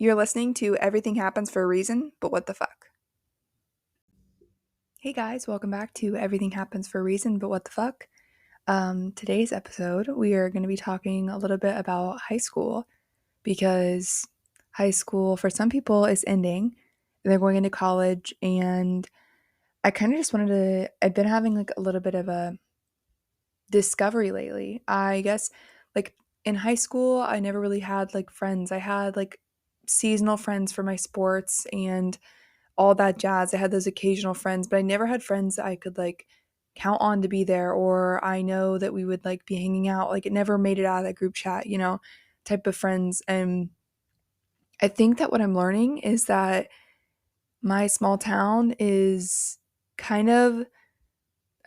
You're listening to Everything Happens for a Reason, but what the fuck? Hey guys, welcome back to Everything Happens for a Reason, but what the fuck? Today's episode, we are going to be talking a little bit about high school because high school for some people is ending and they're going into college. And I kind of just wanted to, I've been having like a little bit of a discovery lately. I guess like in high school, I never really had like friends. I had like seasonal friends for my sports and all that jazz. I had those occasional friends, but I never had friends that I could like count on to be there, or I know that we would like be hanging out. Like it never made it out of that group chat, type of friends. And I think that what I'm learning is that my small town is kind of,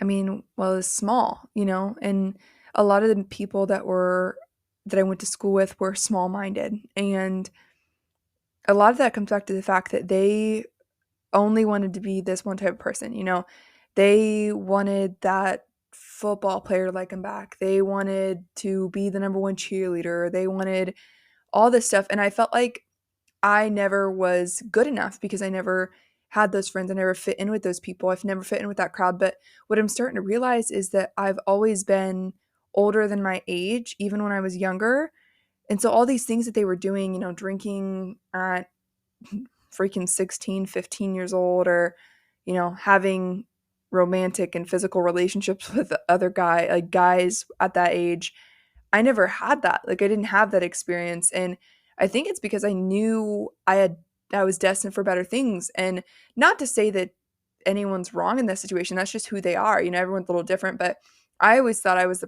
is small, and a lot of the people that I went to school with were small minded. And a lot of that comes back to the fact that they only wanted to be this one type of person, They wanted that football player to like them back. They wanted to be the number one cheerleader. They wanted all this stuff. And I felt like I never was good enough because I never had those friends. I never fit in with those people. I've never fit in with that crowd. But what I'm starting to realize is that I've always been older than my age, even when I was younger. And so all these things that they were doing, drinking at freaking 16, 15 years old, or, having romantic and physical relationships with other guys at that age. I never had that. Like I didn't have that experience. And I think it's because I knew I was destined for better things. And not to say that anyone's wrong in this situation. That's just who they are. Everyone's a little different, but I always thought I was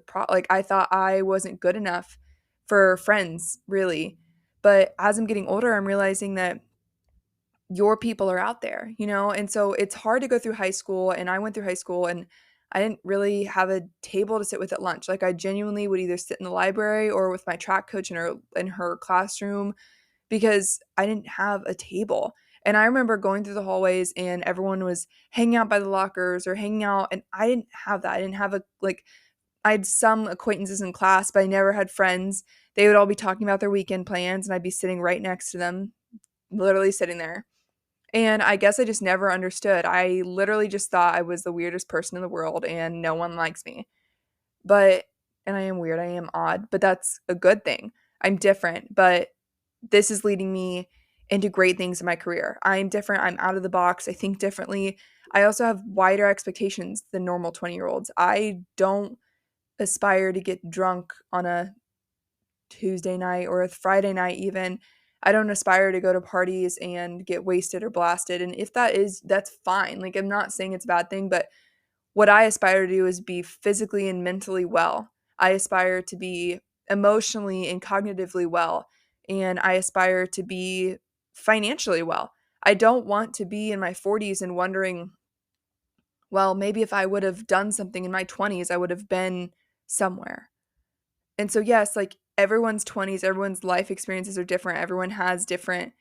I thought I wasn't good enough for friends, really. But as I'm getting older, I'm realizing that your people are out there, And so it's hard to go through high school. And I went through high school and I didn't really have a table to sit with at lunch. Like I genuinely would either sit in the library or with my track coach in her classroom because I didn't have a table. And I remember going through the hallways and everyone was hanging out by the lockers or hanging out, and I didn't have that. I didn't have I had some acquaintances in class, but I never had friends. They would all be talking about their weekend plans and I'd be sitting right next to them, literally sitting there. And I guess I just never understood. I literally just thought I was the weirdest person in the world and no one likes me. But, and I am weird, I am odd, but that's a good thing. I'm different, but this is leading me into great things in my career. I'm different, I'm out of the box, I think differently. I also have wider expectations than normal 20-year-olds. I don't aspire to get drunk on a Tuesday night or a Friday night even. I don't aspire to go to parties and get wasted or blasted. And if that is, that's fine. Like, I'm not saying it's a bad thing, but what I aspire to do is be physically and mentally well. I aspire to be emotionally and cognitively well. And I aspire to be financially well. I don't want to be in my 40s and wondering, well, maybe if I would have done something in my 20s, I would have been somewhere. And so, yes, like everyone's 20s, everyone's life experiences are different. Everyone has different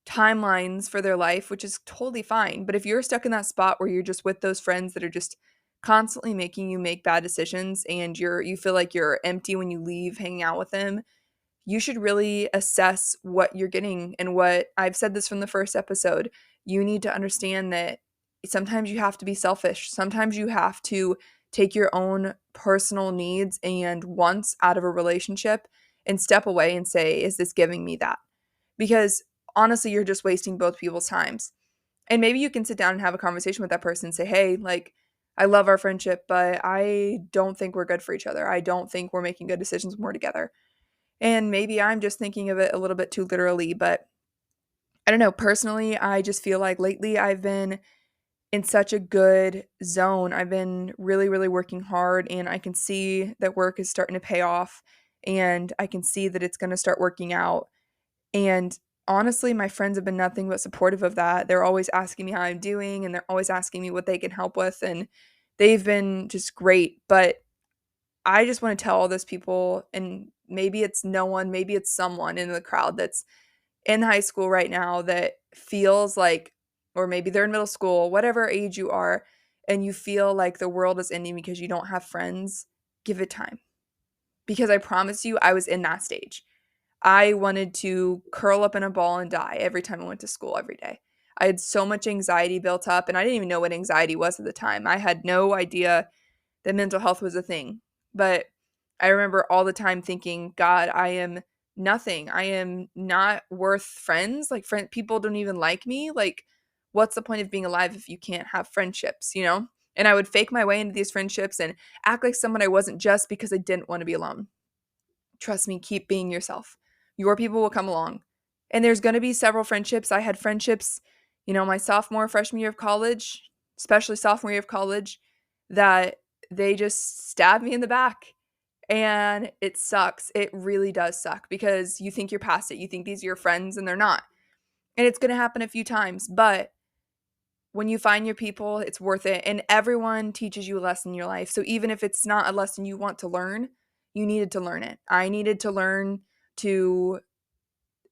timelines for their life, which is totally fine. But if you're stuck in that spot where you're just with those friends that are just constantly making you make bad decisions and you feel like you're empty when you leave hanging out with them, you should really assess what you're getting. And what I've said this from the first episode, you need to understand that sometimes you have to be selfish. Sometimes you have to take your own personal needs and wants out of a relationship and step away and say, is this giving me that? Because honestly, you're just wasting both people's times. And maybe you can sit down and have a conversation with that person and say, hey, like, I love our friendship, but I don't think we're good for each other. I don't think we're making good decisions when we're together. And maybe I'm just thinking of it a little bit too literally, but I don't know. Personally, I just feel like lately I've been in such a good zone. I've been really, really working hard, and I can see that work is starting to pay off, and I can see that it's going to start working out. And honestly, my friends have been nothing but supportive of that. They're always asking me how I'm doing, and they're always asking me what they can help with, and they've been just great. But I just want to tell all those people, and maybe it's no one, maybe it's someone in the crowd that's in high school right now that feels like, or maybe they're in middle school, whatever age you are, and you feel like the world is ending because you don't have friends, give it time. Because I promise you, I was in that stage. I wanted to curl up in a ball and die every time I went to school every day. I had so much anxiety built up, and I didn't even know what anxiety was at the time. I had no idea that mental health was a thing. But I remember all the time thinking, God, I am nothing. I am not worth friends. Like, people don't even like me. Like, what's the point of being alive if you can't have friendships, you know? And I would fake my way into these friendships and act like someone I wasn't just because I didn't want to be alone. Trust me, keep being yourself. Your people will come along. And there's going to be several friendships. I had friendships, my sophomore, freshman year of college, especially sophomore year of college, that they just stabbed me in the back. And it sucks. It really does suck because you think you're past it. You think these are your friends and they're not. And it's going to happen a few times. But when you find your people, it's worth it. And everyone teaches you a lesson in your life. So even if it's not a lesson you want to learn, you needed to learn it. I needed to learn to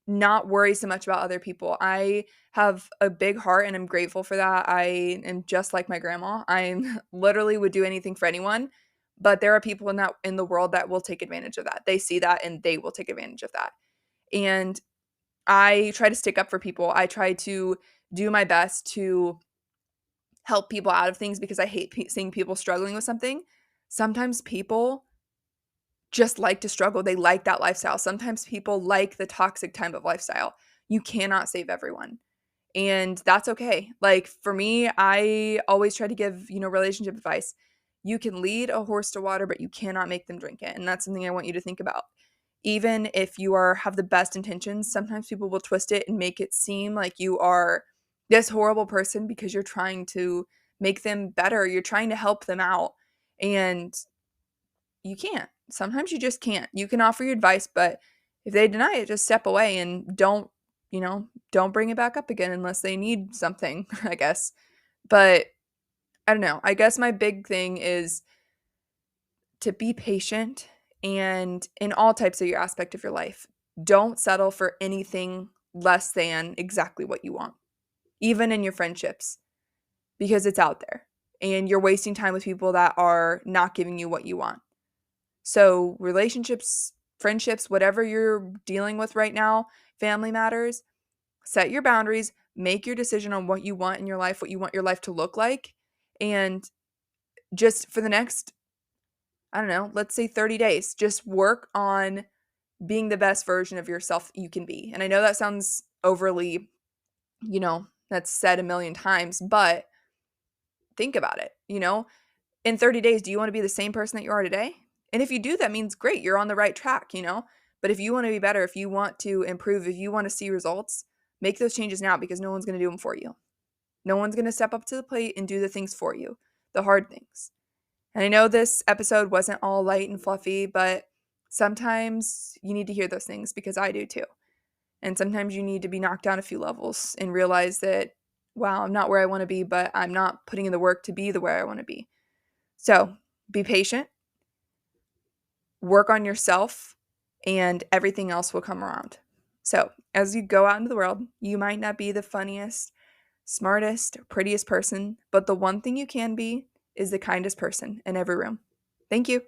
not worry so much about other people. I have a big heart and I'm grateful for that. I am just like my grandma. I literally would do anything for anyone, but there are people in the world that will take advantage of that. They see that and they will take advantage of that. And I try to stick up for people. I try to do my best to help people out of things because I hate seeing people struggling with something. Sometimes people just like to struggle. They like that lifestyle. Sometimes people like the toxic type of lifestyle. You cannot save everyone. And that's okay. Like for me, I always try to give, relationship advice. You can lead a horse to water, but you cannot make them drink it. And that's something I want you to think about. Even if you have the best intentions, sometimes people will twist it and make it seem like you are this horrible person because you're trying to make them better. You're trying to help them out. And you can't. Sometimes you just can't. You can offer your advice, but if they deny it, just step away and don't bring it back up again unless they need something, I guess. But I don't know. I guess my big thing is to be patient and in all types of your aspect of your life. Don't settle for anything less than exactly what you want, even in your friendships, because it's out there and you're wasting time with people that are not giving you what you want. So, relationships, friendships, whatever you're dealing with right now, family matters, set your boundaries, make your decision on what you want in your life, what you want your life to look like. And just for the next, I don't know, let's say 30 days, just work on being the best version of yourself you can be. And I know that sounds overly, that's said a million times, but think about it, in 30 days, do you want to be the same person that you are today? And if you do, that means great, you're on the right track. But if you want to be better, if you want to improve, if you want to see results, make those changes now because no one's going to do them for you. No one's going to step up to the plate and do the things for you, the hard things. And I know this episode wasn't all light and fluffy, but sometimes you need to hear those things because I do too. And sometimes you need to be knocked down a few levels and realize that, wow, I'm not where I want to be, but I'm not putting in the work to be the way I want to be. So be patient, work on yourself, and everything else will come around. So as you go out into the world, you might not be the funniest, smartest, prettiest person, but the one thing you can be is the kindest person in every room. Thank you.